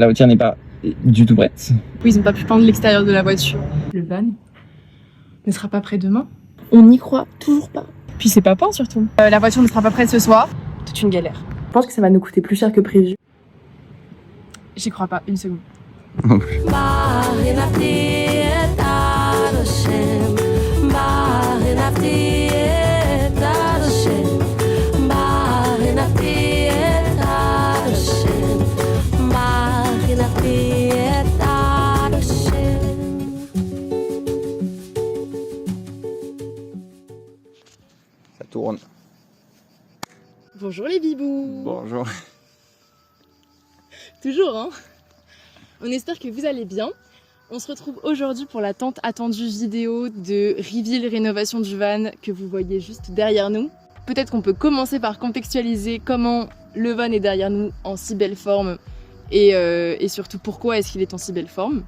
la voiture n'est pas du tout prête. Oui, ils n'ont pas pu peindre l'extérieur de la voiture. Le van ne sera pas prêt demain. On n'y croit toujours pas. Puis c'est pas peint surtout. La voiture ne sera pas prête ce soir. Toute une galère. Je pense que ça va nous coûter plus cher que prévu. J'y crois pas, une seconde. Ça tourne. Bonjour les bibous. Bonjour. Toujours hein. On espère que vous allez bien. On se retrouve aujourd'hui pour la tant attendue vidéo de reveal rénovation du van que vous voyez juste derrière nous. Peut-être qu'on peut commencer par contextualiser comment le van est derrière nous en si belle forme et surtout pourquoi est-ce qu'il est en si belle forme.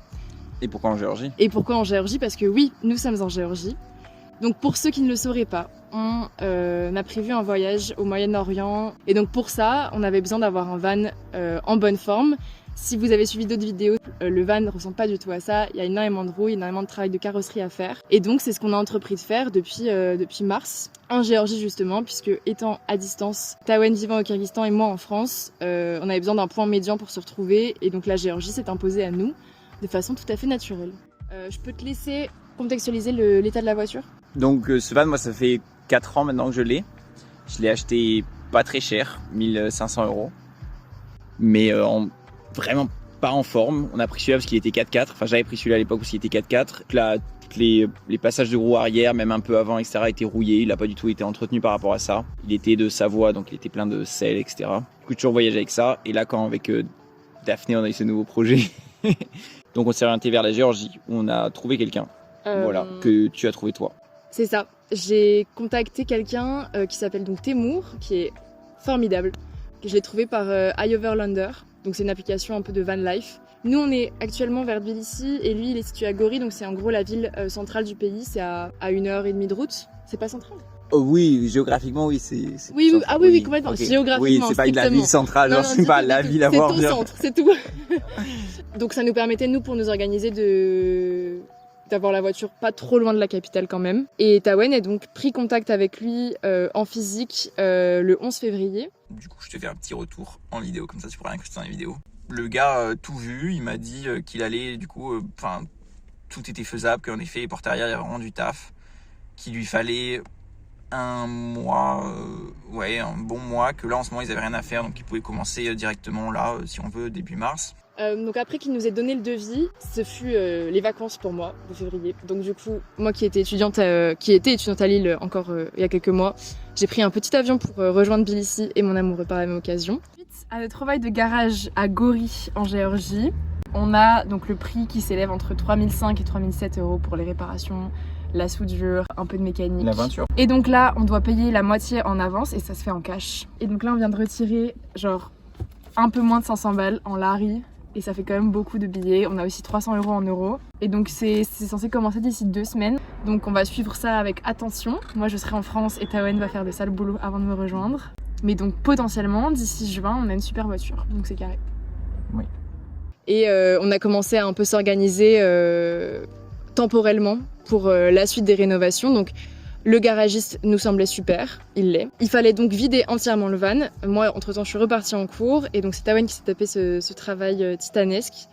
Et pourquoi en Géorgie? Et pourquoi en Géorgie? Parce que oui, nous sommes en Géorgie. Donc pour ceux qui ne le sauraient pas, on a prévu un voyage au Moyen-Orient. Et donc pour ça, on avait besoin d'avoir un van en bonne forme. Si vous avez suivi d'autres vidéos, le van ne ressemble pas du tout à ça. Il y a énormément de roues, énormément de travail de carrosserie à faire. Et donc c'est ce qu'on a entrepris de faire depuis mars en Géorgie justement, puisque étant à distance, Tawen vivant au Kyrgyzstan et moi en France, on avait besoin d'un point médian pour se retrouver. Et donc la Géorgie s'est imposée à nous de façon tout à fait naturelle. Je peux te laisser contextualiser l'état de la voiture? Donc ce van, moi ça fait 4 ans maintenant que je l'ai. Je l'ai acheté pas très cher, 1500 €. Mais vraiment pas en forme. On a pris celui-là parce qu'il était 4x4. Enfin j'avais pris celui-là à l'époque parce qu'il était 4x4. Là, les passages de roues arrière, même un peu avant, etc. étaient rouillés. Il n'a pas du tout été entretenu par rapport à ça. Il était de Savoie, donc il était plein de sel, etc. Du coup toujours voyagé avec ça. Et là quand avec Daphné on a eu ce nouveau projet. Donc on s'est orienté vers la Géorgie où on a trouvé quelqu'un. Voilà, que tu as trouvé toi. C'est ça. J'ai contacté quelqu'un qui s'appelle donc Temour, qui est formidable. Je l'ai trouvé par iOverlander. Donc c'est une application un peu de van life. Nous on est actuellement vers Tbilissi et lui il est situé à Gori, donc c'est en gros la ville centrale du pays. C'est à 1h30 de route. C'est pas central? Oh oui, géographiquement oui, c'est oui, central, ah oui, complètement. Okay. Géographiquement, oui, c'est pas de la ville centrale, genre c'est pas la ville à voir. C'est ton centre, c'est tout. Donc ça nous permettait nous pour nous organiser d'avoir la voiture pas trop loin de la capitale quand même. Et Tawen a donc pris contact avec lui en physique le 11 février. Du coup, je te fais un petit retour en vidéo, comme ça tu pourras rien écouter dans les vidéos. Le gars, tout vu, il m'a dit qu'il allait, du coup, tout était faisable, qu'en effet, les portes arrière, il y avait vraiment du taf, qu'il lui fallait un mois, un bon mois, que là en ce moment ils avaient rien à faire, donc ils pouvaient commencer directement là, si on veut, début mars. Donc après qu'il nous ait donné le devis, ce fut les vacances pour moi de février. Donc du coup, moi qui étais étudiante à Lille encore il y a quelques mois, j'ai pris un petit avion pour rejoindre Tbilissi et mon amoureux par la même occasion. Ensuite, à notre trouvaille de garage à Gori en Géorgie, on a donc le prix qui s'élève entre 3005 et 3007 € pour les réparations, la soudure, un peu de mécanique. La peinture. Et donc là, on doit payer la moitié en avance et ça se fait en cash. Et donc là, on vient de retirer genre un peu moins de 500 balles en lari. Et ça fait quand même beaucoup de billets. On a aussi 300 € en euros. Et donc c'est censé commencer d'ici 2 semaines. Donc on va suivre ça avec attention. Moi je serai en France et Tawen va faire de sales boulot avant de me rejoindre. Mais donc potentiellement d'ici juin on a une super voiture. Donc c'est carré. Oui. Et on a commencé à un peu s'organiser temporellement pour la suite des rénovations. Donc le garagiste nous semblait super, il l'est. Il fallait donc vider entièrement le van. Moi, entre-temps, je suis repartie en cours et donc c'est Tawen qui s'est tapé ce travail titanesque.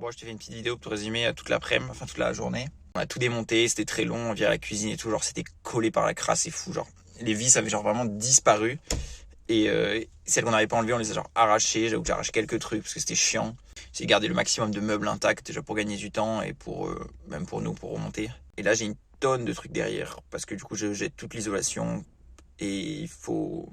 Bon, je te fais une petite vidéo pour te résumer toute l'après-midi, enfin toute la journée. On a tout démonté, c'était très long, on vient à la cuisine et tout, genre c'était collé par la crasse, c'est fou, genre. Les vis avaient genre vraiment disparu et celles qu'on n'avait pas enlevées, on les a genre arrachées. J'avoue que j'ai arraché quelques trucs parce que c'était chiant. J'ai gardé le maximum de meubles intacts déjà pour gagner du temps et même pour nous, pour remonter. Et là, j'ai une tonne de trucs derrière parce que du coup je jette toute l'isolation et il faut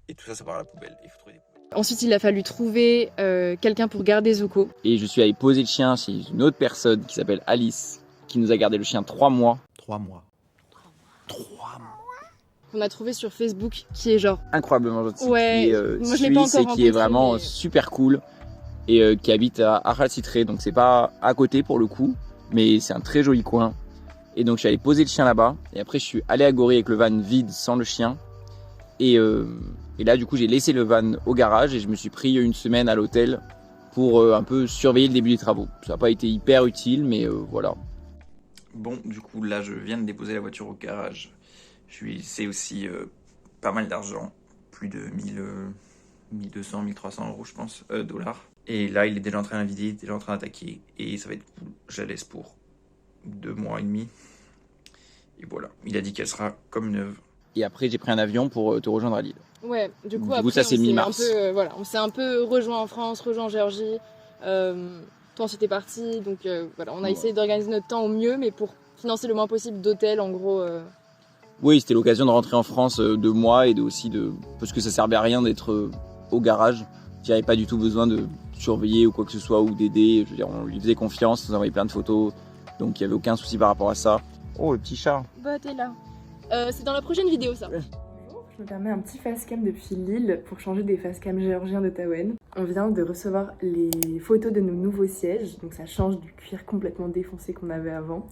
et tout ça part à la poubelle, il faut trouver des poubelles. Ensuite il a fallu trouver quelqu'un pour garder Zuko Et je suis allé poser le chien chez une autre personne qui s'appelle Alice qui nous a gardé le chien 3 mois. 3 mois. qu'on a trouvé sur Facebook qui est genre incroyablement gentil, ouais, qui est moi je l'ai pas encore suisse et qui est vraiment mais... super cool et qui habite à Arras-Citré, donc c'est pas à côté pour le coup mais c'est un très joli coin. Et donc je suis allé poser le chien là-bas et après je suis allé à Gori avec le van vide sans le chien et là du coup j'ai laissé le van au garage et je me suis pris une semaine à l'hôtel pour un peu surveiller le début des travaux. Ça n'a pas été hyper utile, mais voilà. Bon, du coup, là, je viens de déposer la voiture au garage. C'est aussi pas mal d'argent, plus de 1200, 1300 euros, je pense, dollars. Et là, il est déjà en train de vider, il est déjà en train d'attaquer. Et ça va être cool. Je la laisse pour 2 mois et demi. Et voilà, il a dit qu'elle sera comme neuve. Et après, j'ai pris un avion pour te rejoindre à Lille. Ouais, du coup, après, ça, c'est mi-mars. On s'est un peu rejoint en France, rejoint en Géorgie. Toi, ensuite, t'es parti. Donc, voilà, on a essayé d'organiser notre temps au mieux, mais pour financer le moins possible d'hôtels, en gros. Oui, c'était l'occasion de rentrer en France 2 mois et parce que ça servait à rien d'être au garage. Il n'y avait pas du tout besoin de surveiller ou quoi que ce soit ou d'aider. Je veux dire, on lui faisait confiance, on nous envoyait plein de photos. Donc, il n'y avait aucun souci par rapport à ça. Oh, le petit chat. Bah, t'es là. C'est dans la prochaine vidéo, ça. Bonjour, je me permets un petit facecam depuis Lille pour changer des facecams géorgiens de Tawen. On vient de recevoir les photos de nos nouveaux sièges, donc ça change du cuir complètement défoncé qu'on avait avant.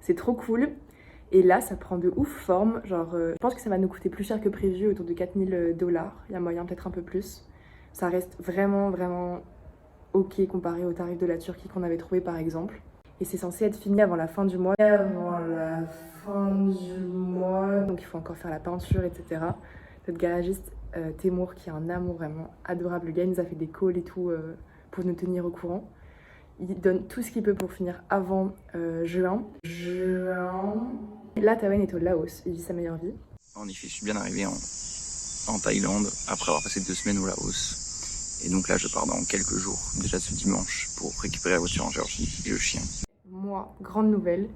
C'est trop cool. Et là, ça prend de ouf forme. Genre, je pense que ça va nous coûter plus cher que prévu, autour de 4000 $. Il y a moyen peut-être un peu plus. Ça reste vraiment, vraiment ok comparé au tarif de la Turquie qu'on avait trouvé par exemple. Et c'est censé être fini avant la fin du mois. Donc il faut encore faire la peinture, etc. Notre garagiste Temour, qui est un amour vraiment adorable, le gars il nous a fait des calls et tout pour nous tenir au courant. Il donne tout ce qu'il peut pour finir avant juin. Là, Tawen est au Laos, il vit sa meilleure vie. En effet, je suis bien arrivé en Thaïlande après avoir passé 2 semaines au Laos. Et donc là, je pars dans quelques jours, déjà ce dimanche, pour récupérer la voiture en Géorgie et le chien. Moi, grande nouvelle,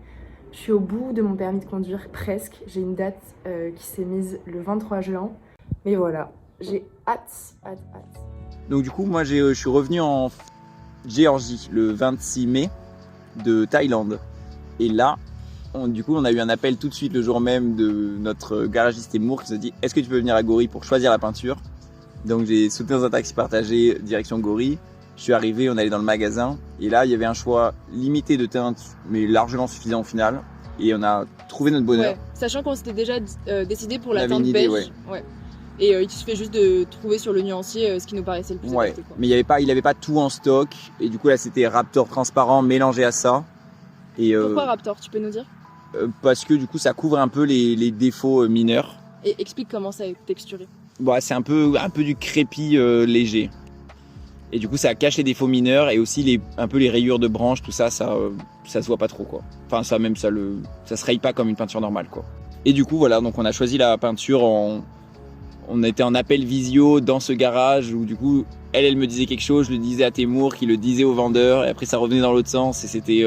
je suis au bout de mon permis de conduire, presque. J'ai une date qui s'est mise le 23 juin. Mais voilà, j'ai hâte. Donc du coup, moi, je suis revenu en Géorgie le 26 mai de Thaïlande. Et là, on a eu un appel tout de suite le jour même de notre garagiste Temour qui nous a dit « Est-ce que tu peux venir à Gori pour choisir la peinture ?» Donc j'ai sauté dans un taxi partagé direction Gori. Je suis arrivé, on allait dans le magasin et là il y avait un choix limité de teintes mais largement suffisant au final et on a trouvé notre bonheur. Ouais, sachant qu'on s'était déjà décidé pour la avait teinte une idée, beige. Ouais. Et il suffit juste de trouver sur le nuancier ce qui nous paraissait le plus adapté. Mais il avait pas tout en stock et du coup là c'était Raptor transparent mélangé à ça. Et, pourquoi Raptor, tu peux nous dire? Parce que du coup ça couvre un peu les défauts mineurs. Et explique comment ça est texturé. Bon, c'est un peu du crépi léger. Et du coup, ça cache les défauts mineurs et aussi un peu les rayures de branches, tout ça, ça se voit pas trop, quoi. Enfin, ça se raye pas comme une peinture normale, quoi. Et du coup, voilà, donc on a choisi la peinture on était en appel visio dans ce garage où du coup, elle me disait quelque chose, je le disais à Temour, qui le disait au vendeur et après ça revenait dans l'autre sens et c'était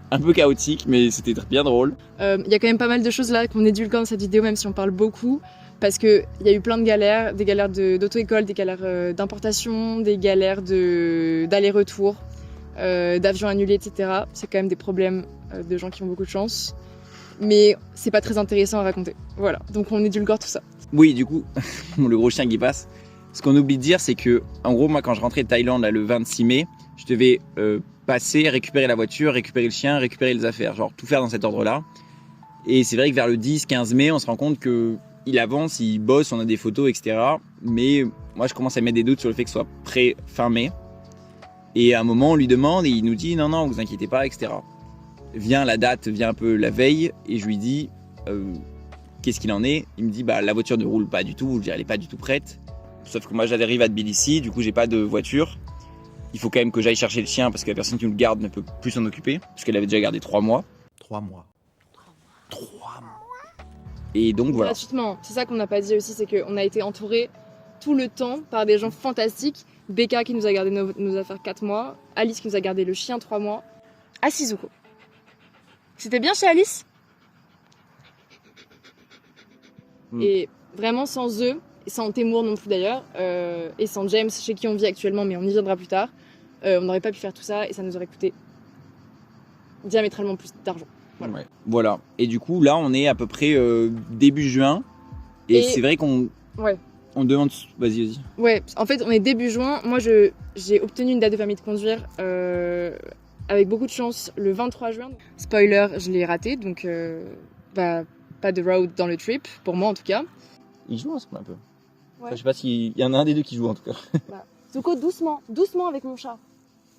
un peu chaotique, mais c'était bien drôle. Il y a quand même pas mal de choses là qu'on édulcore dans cette vidéo, même si on parle beaucoup. Parce qu'il y a eu plein de galères, des galères d'auto-école, des galères d'importation, des galères d'aller-retour, d'avions annulés, etc. C'est quand même des problèmes de gens qui ont beaucoup de chance. Mais c'est pas très intéressant à raconter. Voilà, donc on édulcore tout ça. Oui, du coup, le gros chien qui passe. Ce qu'on oublie de dire, c'est que, en gros, moi, quand je rentrais de Thaïlande là, le 26 mai, je devais passer, récupérer la voiture, récupérer le chien, récupérer les affaires. Genre, tout faire dans cet ordre-là. Et c'est vrai que vers le 10-15 mai, on se rend compte que il avance, il bosse, on a des photos, etc. Mais moi, je commence à mettre des doutes sur le fait que ce soit prêt fin mai. Et à un moment, on lui demande et il nous dit non, vous inquiétez pas, etc. Vient la date, vient un peu la veille et je lui dis qu'est-ce qu'il en est. Il me dit la voiture ne roule pas du tout, elle n'est pas du tout prête. Sauf que moi, j'arrive à Tbilissi, du coup, j'ai pas de voiture. Il faut quand même que j'aille chercher le chien parce que la personne qui nous le garde ne peut plus s'en occuper parce qu'elle avait déjà gardé 3 mois. 3 mois. Et donc voilà. Gratuitement, c'est ça qu'on n'a pas dit aussi, c'est qu'on a été entouré tout le temps par des gens fantastiques. Becca qui nous a gardé nos affaires 4 mois, Alice qui nous a gardé le chien 3 mois, à Shizuko. C'était bien chez Alice Et vraiment sans eux, et sans Temour non plus d'ailleurs, et sans James chez qui on vit actuellement, mais on y viendra plus tard, on n'aurait pas pu faire tout ça et ça nous aurait coûté diamétralement plus d'argent. Voilà. Et du coup, là, on est à peu près début juin. Et c'est vrai qu'on on demande... Vas-y. Ouais, en fait, on est début juin. Moi, j'ai obtenu une date de permis de conduire avec beaucoup de chance le 23 juin. Spoiler, je l'ai raté, donc pas de road dans le trip, pour moi en tout cas. Il joue ensemble un peu. Ouais. Enfin, je sais pas s'il y en a un des deux qui joue en tout cas. Zuko, doucement, doucement avec mon chat.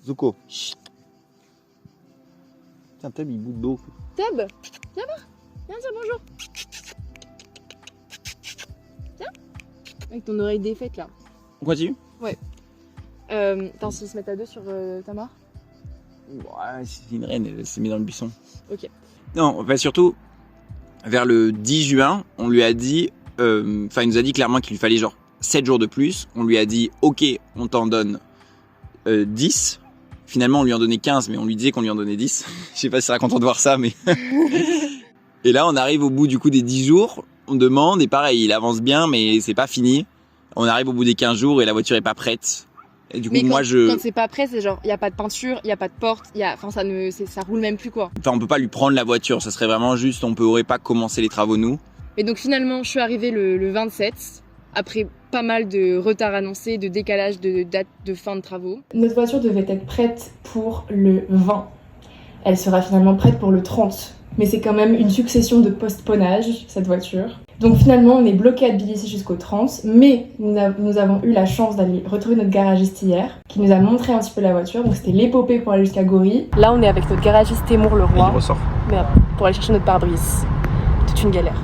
Zuko. Chut. Tiens, Teb, il boude d'eau. Teb, viens voir, viens dire bonjour. Viens. Avec ton oreille défaite là. On continue? Attends, s'ils se mettent à deux sur Tamar. Ouais, c'est une reine, elle s'est mise dans le buisson. Ok. Non, enfin, surtout, vers le 10 juin, on lui a dit, il nous a dit clairement qu'il lui fallait genre 7 jours de plus. On lui a dit, ok, on t'en donne 10. Finalement, on lui en donnait 15, mais on lui disait qu'on lui en donnait 10. Je sais pas si c'est content de voir ça, mais... Et là, on arrive au bout du coup des 10 jours, on demande, et pareil, il avance bien, mais c'est pas fini. On arrive au bout des 15 jours et la voiture est pas prête. Et du coup, Mais quand c'est pas prêt, c'est genre, il y a pas de peinture, il y a pas de porte, ça roule même plus quoi. Enfin, on peut pas lui prendre la voiture, ça serait vraiment juste, on pourrait pas commencer les travaux nous. Et donc finalement, je suis arrivée le 27, après pas mal de retard annoncé, de décalage de date de fin de travaux. Notre voiture devait être prête pour le 20. Elle sera finalement prête pour le 30. Mais c'est quand même une succession de postponages, cette voiture. Donc finalement, on est bloqué à Tbilissi jusqu'au 30, mais nous avons eu la chance d'aller retrouver notre garagiste hier, qui nous a montré un petit peu la voiture. Donc c'était l'épopée pour aller jusqu'à Gori. Là, on est avec notre garagiste Témour Leroy. Il ressort. Merde, pour aller chercher notre pare-brise. Toute une galère.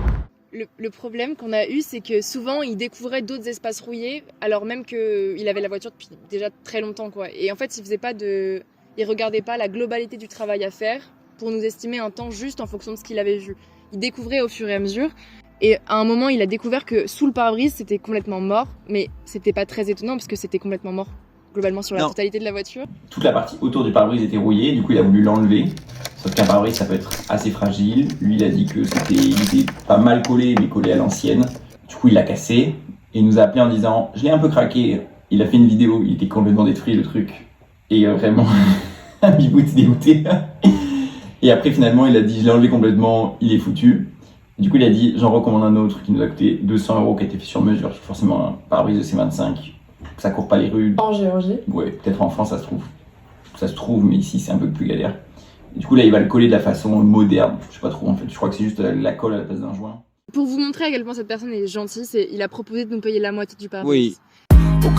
Le problème qu'on a eu, c'est que souvent, il découvrait d'autres espaces rouillés, alors même qu'il avait la voiture depuis déjà très longtemps, quoi. Et en fait, il regardait pas la globalité du travail à faire pour nous estimer un temps juste en fonction de ce qu'il avait vu. Il découvrait au fur et à mesure. Et à un moment, il a découvert que sous le pare-brise, c'était complètement mort. Mais c'était pas très étonnant parce que c'était complètement mort globalement sur la totalité de la voiture. Toute la partie autour du pare-brise était rouillée, du coup il a voulu l'enlever. Sauf qu'un pare-brise ça peut être assez fragile. Lui il a dit que il était pas mal collé, mais collé à l'ancienne. Du coup il l'a cassé et il nous a appelé en disant je l'ai un peu craqué. Il a fait une vidéo, il était complètement détruit le truc. Et vraiment, Bibou était dégoûté. Et après finalement il a dit je l'ai enlevé complètement, il est foutu. Du coup il a dit j'en recommande un autre qui nous a coûté 200 € qui a été fait sur mesure. Forcément un pare-brise de C25. Ça court pas les rues. En Géorgie. Ouais, peut-être en France ça se trouve. Ça se trouve, mais ici c'est un peu plus galère. Et du coup là il va le coller de la façon moderne. Je sais pas trop en fait. Je crois que c'est juste la colle à la place d'un joint. Pour vous montrer à quel point cette personne est gentille, il a proposé de nous payer la moitié du pare-brise. Oui. Donc,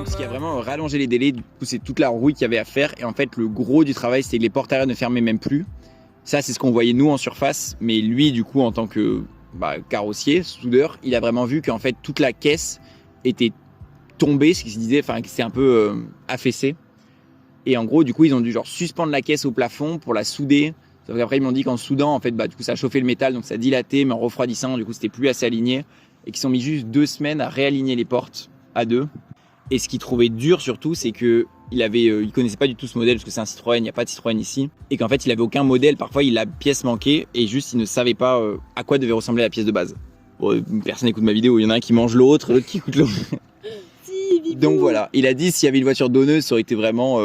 ce qui a vraiment rallongé les délais, du coup c'est toute la rouille qu'il y avait à faire. Et en fait le gros du travail c'était que les portes arrière ne fermaient même plus. Ça c'est ce qu'on voyait nous en surface. Mais lui du coup en tant que carrossier, soudeur, il a vraiment vu qu'en fait toute la caisse était tombée, ce qui se disait, enfin que c'est un peu affaissé. Et en gros du coup ils ont dû genre suspendre la caisse au plafond pour la souder. Sauf qu'après ils m'ont dit qu'en soudant en fait du coup ça chauffait le métal donc ça dilatait, mais en refroidissant du coup c'était plus assez aligné. Et qu'ils ont mis juste 2 semaines à réaligner les portes à deux. Et ce qu'il trouvait dur surtout, c'est que il connaissait pas du tout ce modèle parce que c'est un Citroën, il n'y a pas de Citroën ici. Et qu'en fait, il avait aucun modèle. Parfois, la pièce manquait et juste, il ne savait pas à quoi devait ressembler la pièce de base. Bon, personne n'écoute ma vidéo. Il y en a un qui mange l'autre, l'autre qui écoute l'autre. Donc voilà. Il a dit s'il y avait une voiture donneuse, ça aurait été vraiment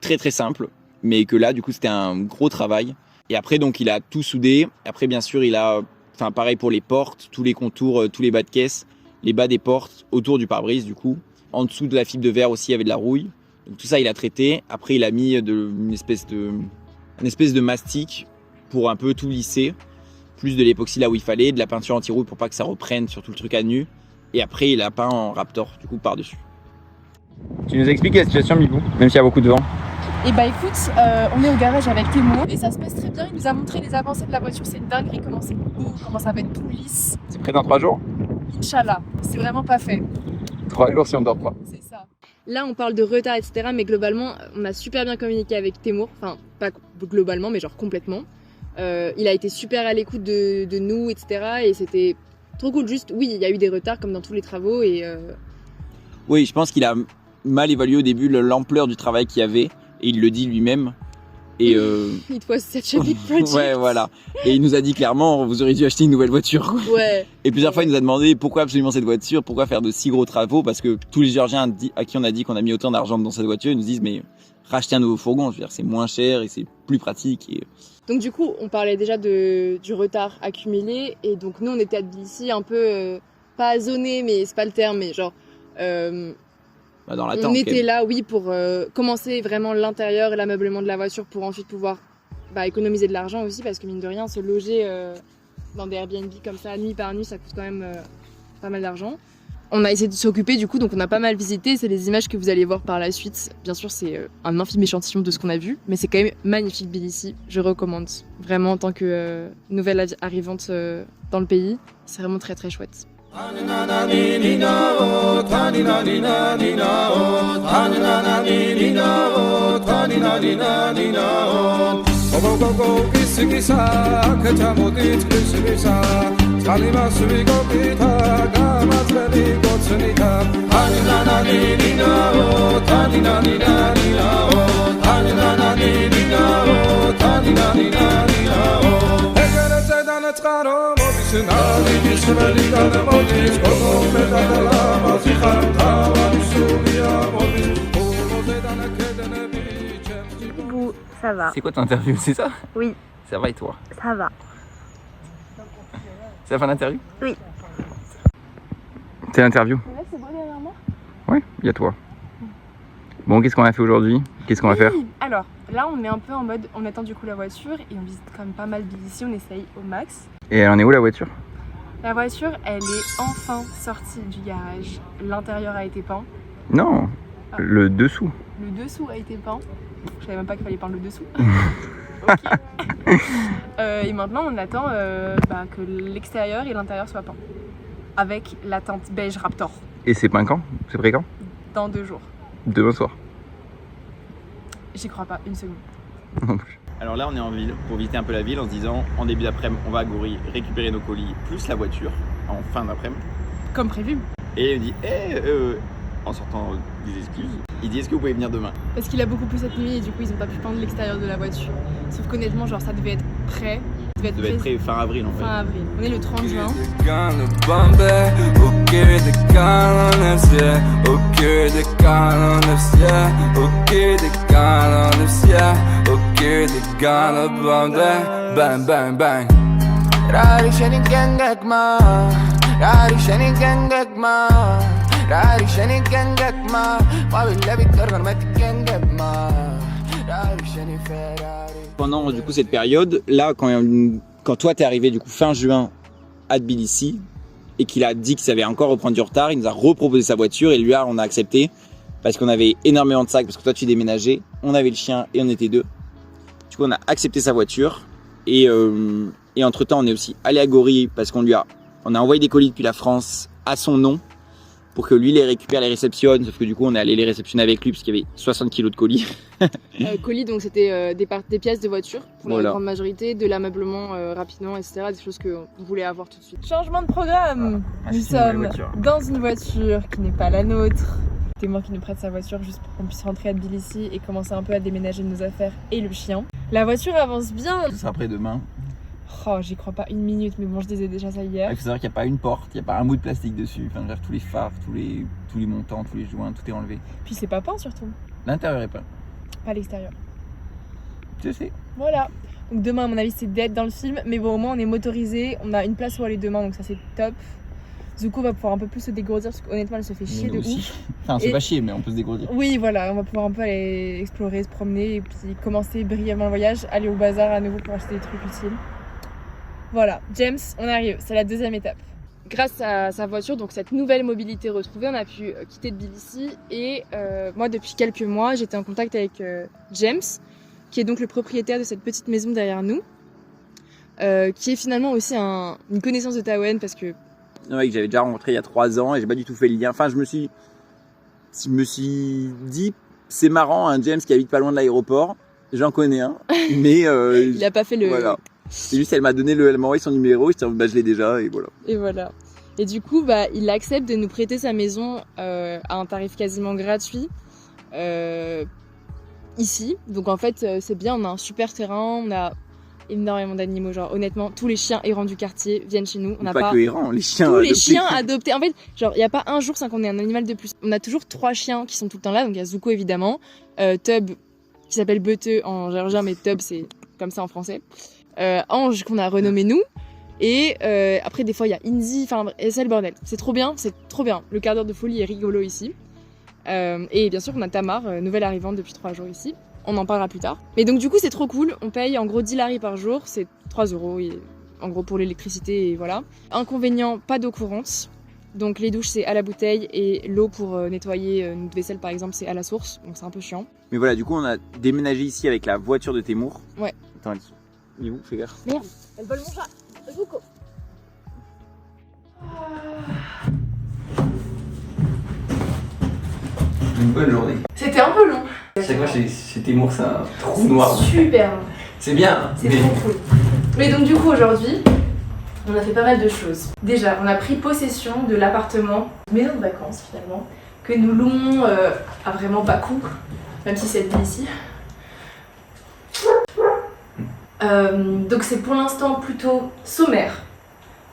très très simple. Mais que là, du coup, c'était un gros travail. Et après, donc, il a tout soudé. Après, bien sûr, il a, pareil pour les portes, tous les contours, tous les bas de caisse, les bas des portes, autour du pare-brise, du coup. En dessous de la fibre de verre aussi, il y avait de la rouille. Donc tout ça, il a traité. Après, il a mis une espèce de mastic pour un peu tout lisser. Plus de l'époxy là où il fallait, de la peinture anti-rouille pour pas que ça reprenne sur tout le truc à nu. Et après, il a peint en Raptor, du coup, par-dessus. Tu nous expliques la situation, Bibou, même s'il y a beaucoup de vent? Et écoute, on est au garage avec Témour et ça se passe très bien. Il nous a montré les avancées de la voiture, c'est dingue, comment c'est beau, comment ça va être tout lisse. C'est prêt dans 3 jours? Inch'Allah, c'est vraiment pas fait. 3 jours si on dort pas. C'est ça. Là, on parle de retard, etc. Mais globalement, on a super bien communiqué avec Témour. Enfin, pas globalement, mais genre complètement. Il a été super à l'écoute de nous, etc. Et c'était trop cool. Juste, oui, il y a eu des retards comme dans tous les travaux. Oui, je pense qu'il a mal évalué au début l'ampleur du travail qu'il y avait. Et il le dit lui-même. Et It was such a big project. Ouais, voilà. Et il nous a dit clairement, vous auriez dû acheter une nouvelle voiture. Ouais. Et plusieurs fois, il nous a demandé pourquoi absolument cette voiture, pourquoi faire de si gros travaux, parce que tous les Géorgiens à qui on a dit qu'on a mis autant d'argent dans cette voiture, ils nous disent mais rachetez un nouveau fourgon, je veux dire, c'est moins cher et c'est plus pratique. Et... Donc du coup, on parlait déjà du retard accumulé, et donc nous, on était à Tbilissi un peu pas zoné, mais c'est pas le terme, mais genre dans On l'attente. était là, oui, pour commencer vraiment l'intérieur et l'ameublement de la voiture pour ensuite pouvoir économiser de l'argent aussi parce que mine de rien, se loger dans des Airbnb comme ça, nuit par nuit, ça coûte quand même pas mal d'argent. On a essayé de s'occuper du coup, donc on a pas mal visité. C'est les images que vous allez voir par la suite. Bien sûr, c'est un infime échantillon de ce qu'on a vu, mais c'est quand même magnifique Tbilissi. Je recommande vraiment en tant que nouvelle arrivante dans le pays. C'est vraiment très très chouette. Bou, ça va. C'est quoi ton interview, c'est ça? Oui. Ça va et toi? Ça va. C'est la fin de l'interview? Oui. C'est l'interview? Ouais, c'est beau derrière moi. Ouais, il y a toi. Bon, qu'est-ce qu'on a fait aujourd'hui? Qu'est-ce qu'on va faire? Alors, là, on est un peu en mode, on attend du coup la voiture et on visite quand même pas mal Tbilissi, on essaye au max. Et elle en est où la voiture? La voiture, elle est enfin sortie du garage. L'intérieur a été peint. Non, le dessous. Le dessous a été peint. Je savais même pas qu'il fallait peindre le dessous. Ok. Et maintenant, on attend que l'extérieur et l'intérieur soient peints. Avec la teinte beige Raptor. Et c'est peint quand? C'est prêt quand? Dans 2 jours. Demain soir. J'y crois pas, une seconde. Non plus. Alors là, on est en ville pour visiter un peu la ville en se disant en début d'après-midi, on va à Gori récupérer nos colis plus la voiture en fin d'après-midi. Comme prévu. Et il me dit, en sortant des excuses, il dit est-ce que vous pouvez venir demain? Parce qu'il a beaucoup plu cette nuit et du coup, ils ont pas pu peindre l'extérieur de la voiture. Sauf qu'honnêtement, genre, ça devait être prêt. Ça devait être prêt fin avril en fait. Fin avril. On est le 30 juin. Pendant du coup cette période, là quand toi t'es arrivé du coup fin juin à Tbilissi et qu'il a dit qu'il savait encore reprendre du retard, il nous a reproposé sa voiture et lui on a accepté parce qu'on avait énormément de sacs parce que toi tu déménageais, on avait le chien et on était 2. Du coup on a accepté sa voiture et entre temps on est aussi allé à Gori parce qu'on a envoyé des colis depuis la France à son nom pour que lui les récupère, les réceptionne, sauf que du coup on est allé les réceptionner avec lui parce qu'il y avait 60 kilos de colis. Colis, donc c'était des pièces de voiture pour Voilà. la grande majorité, de l'ameublement rapidement, etc. Des choses qu'on voulait avoir tout de suite. Changement de programme. Nous sommes dans une voiture qui n'est pas la nôtre. Témoin qui nous prête sa voiture juste pour qu'on puisse rentrer à Tbilissi et commencer un peu à déménager nos affaires et le chien. La voiture avance bien. Ce sera prêt demain. Oh, j'y crois pas une minute, mais bon, je disais déjà ça hier. Il faut savoir qu'il n'y a pas une porte, il n'y a pas un bout de plastique dessus. Enfin, tous les phares, tous les montants, tous les joints, tout est enlevé. Puis c'est pas peint surtout, L'intérieur est peint. pas l'extérieur. Je sais. Voilà. Donc demain, à mon avis, c'est dead dans le film, mais bon, au moins on est motorisé, on a une place où aller demain, donc ça c'est top. Zuko va pouvoir un peu plus se dégourdir parce qu'honnêtement, elle se fait chier de ouf. Enfin, on se fait Et- pas chier, mais on peut se dégourdir. Oui, voilà, on va pouvoir un peu aller explorer, se promener et puis commencer brièvement le voyage, aller au bazar à nouveau pour acheter des trucs utiles. Voilà, James, on arrive, c'est la deuxième étape. Grâce à sa voiture, donc cette nouvelle mobilité retrouvée, on a pu quitter Tbilissi et moi depuis quelques mois j'étais en contact avec James, qui est donc le propriétaire de cette petite maison derrière nous, qui est finalement aussi une connaissance de Tawen parce que Ouais, que j'avais déjà rencontré il y a 3 ans et j'ai pas du tout fait le lien. Enfin, je me suis dit, c'est marrant, un James qui habite pas loin de l'aéroport. J'en connais un, mais il a pas fait le... voilà. C'est juste, elle m'a envoyé son numéro, je l'ai déjà et voilà. Et voilà. Et du coup, il accepte de nous prêter sa maison à un tarif quasiment gratuit ici. Donc en fait, c'est bien, on a un super terrain, on a énormément d'animaux. Genre honnêtement, tous les chiens errants du quartier viennent chez nous. On n'a Pas que errant, les chiens. tous les adoptés. chiens adoptés. En fait, genre il y a pas un jour sans qu'on ait un animal de plus. On a toujours 3 chiens qui sont tout le temps là. Donc il y a Zuko évidemment, Tub qui s'appelle Beteux en géorgien, mais Tub c'est comme ça en français. Ange qu'on a renommé nous. Et après des fois il y a Inzi, enfin c'est le bordel. C'est trop bien, c'est trop bien. Le quart d'heure de folie est rigolo ici. Et bien sûr, on a Tamar, nouvelle arrivante depuis 3 jours ici. On en parlera plus tard. Mais donc du coup, c'est trop cool. On paye en gros 10 laris par jour, c'est 3 €. Et en gros pour l'électricité et voilà. Inconvénient, pas d'eau courante. Donc les douches c'est à la bouteille et l'eau pour nettoyer notre vaisselle par exemple c'est à la source. Donc c'est un peu chiant. Mais voilà, du coup, on a déménagé ici avec la voiture de Témour. Ouais. Attends, il est où? Fais gaffe. Merde, elle vole mon chat. Zuko. Une bonne journée. C'était un peu long. Chaque fois chez Témour, c'est un trou noir. Super long. C'est bien. C'est trop cool. Mais donc du coup aujourd'hui, on a fait pas mal de choses. Déjà, on a pris possession de l'appartement, maison de vacances finalement, que nous louons à vraiment bas coût, même si c'est ici. Donc c'est pour l'instant plutôt sommaire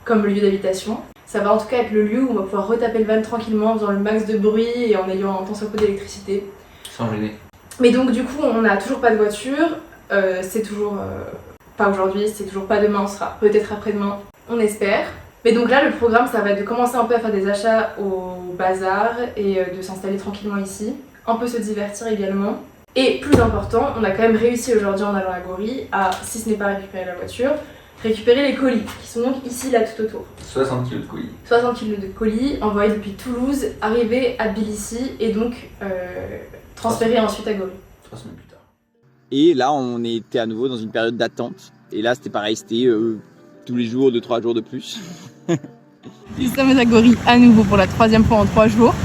comme lieu d'habitation. Ça va en tout cas être le lieu où on va pouvoir retaper le van tranquillement en faisant le max de bruit et en ayant un tant soit peu d'électricité. Sans gêner. Mais donc du coup on n'a toujours pas de voiture, c'est toujours pas aujourd'hui, c'est toujours pas demain, on sera peut-être après-demain, on espère. Mais donc là le programme ça va être de commencer un peu à faire des achats au bazar et de s'installer tranquillement ici, un peu se divertir également. Et plus important, on a quand même réussi aujourd'hui en allant à Gori à, si ce n'est pas récupérer la voiture, récupérer les colis qui sont donc ici là tout autour. 60 kg de colis. 60 kg de colis envoyés depuis Toulouse, arrivés à Tbilissi et donc transférés ensuite à Gori. 3 semaines plus tard. Et là, on était à nouveau dans une période d'attente. Et là, c'était pareil, c'était tous les jours, 2-3 jours de plus. Nous sommes à Gori à nouveau pour la 3e fois en 3 jours.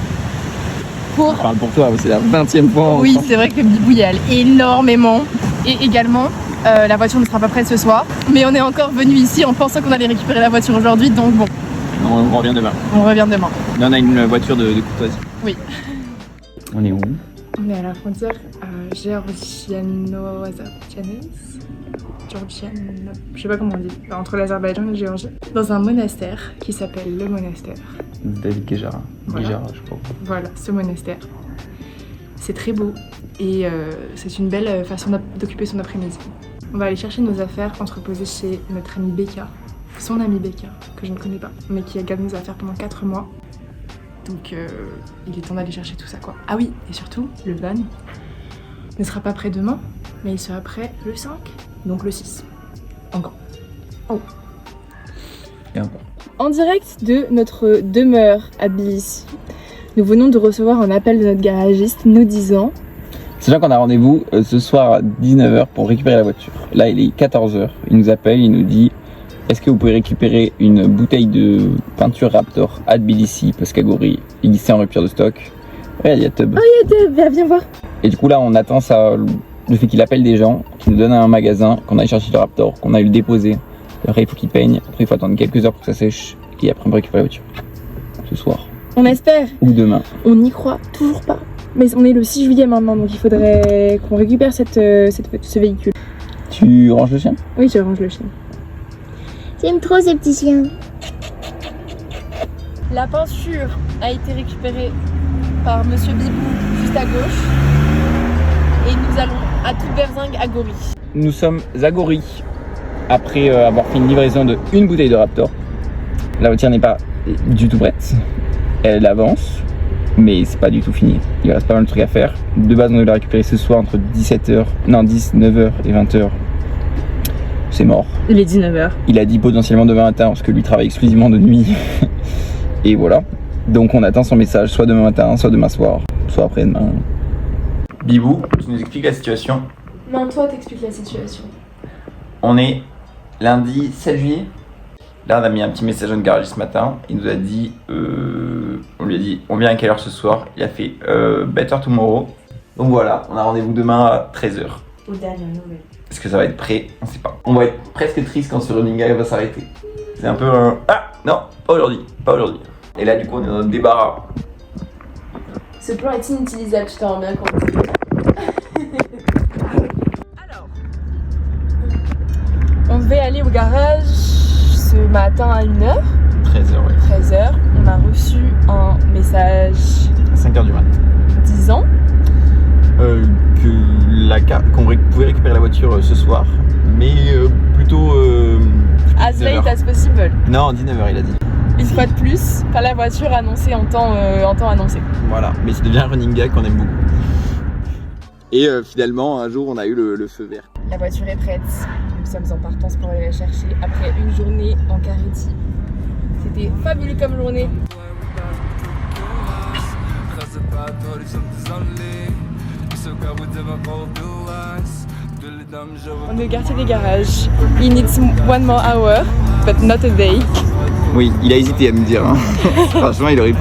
Je parle pour toi, c'est la 20e fois. Oui, c'est vrai que Bibou y allait énormément. Et également, la voiture ne sera pas prête ce soir. Mais on est encore venu ici en pensant qu'on allait récupérer la voiture aujourd'hui. Donc bon, On revient demain. on revient demain. Là, on a une voiture de courtoisie. Oui. On est où? On est à la frontière géorgiano-azerbaïdjanaise. Je sais pas comment on dit. Entre l'Azerbaïdjan et la Géorgie. Dans un monastère qui s'appelle le monastère. David Guéjara. Voilà. Guéjara, je crois. Voilà, ce monastère. C'est très beau et c'est une belle façon d'occuper son après-midi. On va aller chercher nos affaires entreposées chez notre ami Becca, son ami Becca, que je ne connais pas, mais qui a gardé nos affaires pendant 4 mois. Donc il est temps d'aller chercher tout ça quoi. Ah oui, et surtout, le van ne sera pas prêt demain, mais il sera prêt le 5, donc le 6. Encore. Oh. Et encore. En direct de notre demeure à Tbilissi, nous venons de recevoir un appel de notre garagiste nous disant C'est là qu'on a rendez-vous ce soir à 19h pour récupérer la voiture. Là, il est 14h. Il nous appelle, il nous dit est-ce que vous pouvez récupérer une bouteille de peinture Raptor à Tbilissi parce qu'à Gori, c'est en rupture de stock. Ouais, il y a Tub. Oh, il y a Tub, viens voir. Et du coup, là, on attend ça, le fait qu'il appelle des gens, qu'il nous donne un magasin, qu'on aille chercher le Raptor, qu'on aille le déposer. Après, il faut qu'il peigne. Après, il faut attendre quelques heures pour que ça sèche. Et après, on va récupérer la voiture. Ce soir. On espère. Ou demain. On n'y croit toujours pas. Mais on est le 6 juillet maintenant, donc il faudrait qu'on récupère ce véhicule. Tu ranges le chien? Oui, je range le chien. J'aime trop ces petits chiens. La peinture a été récupérée par Monsieur Bibou juste à gauche. Et nous allons à toute berzingue à Gori. Nous sommes à Gori après avoir fait une livraison de une bouteille de Raptor. La voiture n'est pas du tout prête. Elle avance, mais c'est pas du tout fini. Il reste pas mal de trucs à faire. De base, on devait la récupérer ce soir entre 19h et 20h. C'est mort. Il est 19h. Il a dit potentiellement demain matin parce que lui travaille exclusivement de nuit. Et voilà. Donc on attend son message soit demain matin, soit demain soir, soit après-demain. Bibou, tu nous expliques la situation? Non, toi t'expliques la situation. On est lundi 7 juillet. Là, on a mis un petit message dans le garage ce matin. Il nous a dit, on lui a dit, on vient à quelle heure ce soir? Il a fait better tomorrow. Donc voilà, on a rendez-vous demain à 13h. Aux dernières nouvelles. Est-ce que ça va être prêt? On sait pas. On va être presque triste quand ce running guy va s'arrêter. C'est un peu un... Ah non, pas aujourd'hui, pas aujourd'hui. Et là, du coup, on est dans notre débarras. Ce plan est inutilisable, tu t'en rends bien compte. Alors, on devait aller au garage ce matin à 1h. 13h, oui. 13h. On a reçu un message 5h du mat. disant Qu'on pouvait récupérer la voiture ce soir, mais plutôt... as late as possible. Non, 19h il a dit. Une fois de plus, pas la voiture annoncée en temps annoncé. Voilà, mais c'est devient un running gag qu'on aime beaucoup. Et finalement, un jour, on a eu le feu vert. La voiture est prête. Nous sommes en partance pour aller la chercher après une journée en Carétie. C'était fabuleux comme journée. On est au quartier des garages. He needs one more hour, but not a day. Oui, il a hésité à me dire. Hein. Franchement, il aurait pu.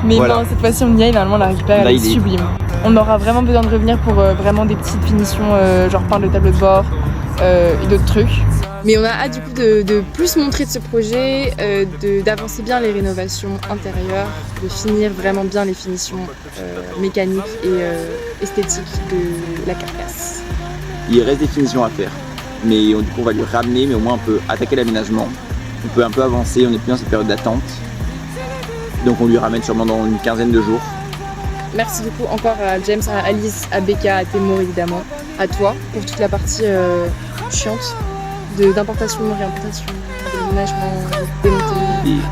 Mais voilà. non, cette fois-ci on y est, normalement on la récupère, elle est sublime. On aura vraiment besoin de revenir pour vraiment des petites finitions, genre peindre le tableau de bord et d'autres trucs. Mais on a hâte du coup de plus montrer de ce projet, d'avancer bien les rénovations intérieures, de finir vraiment bien les finitions mécaniques et esthétiques de la carcasse. Il reste des finitions à faire, mais du coup on va lui ramener, mais au moins on peut attaquer l'aménagement. On peut un peu avancer, on n'est plus dans cette période d'attente. Donc on lui ramène sûrement dans une quinzaine de jours. Merci beaucoup encore à James, à Alice, à Becca, à Témo évidemment, à toi pour toute la partie chiante d'importation, réimportation, déménagement, démontée.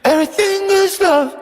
Everything is love.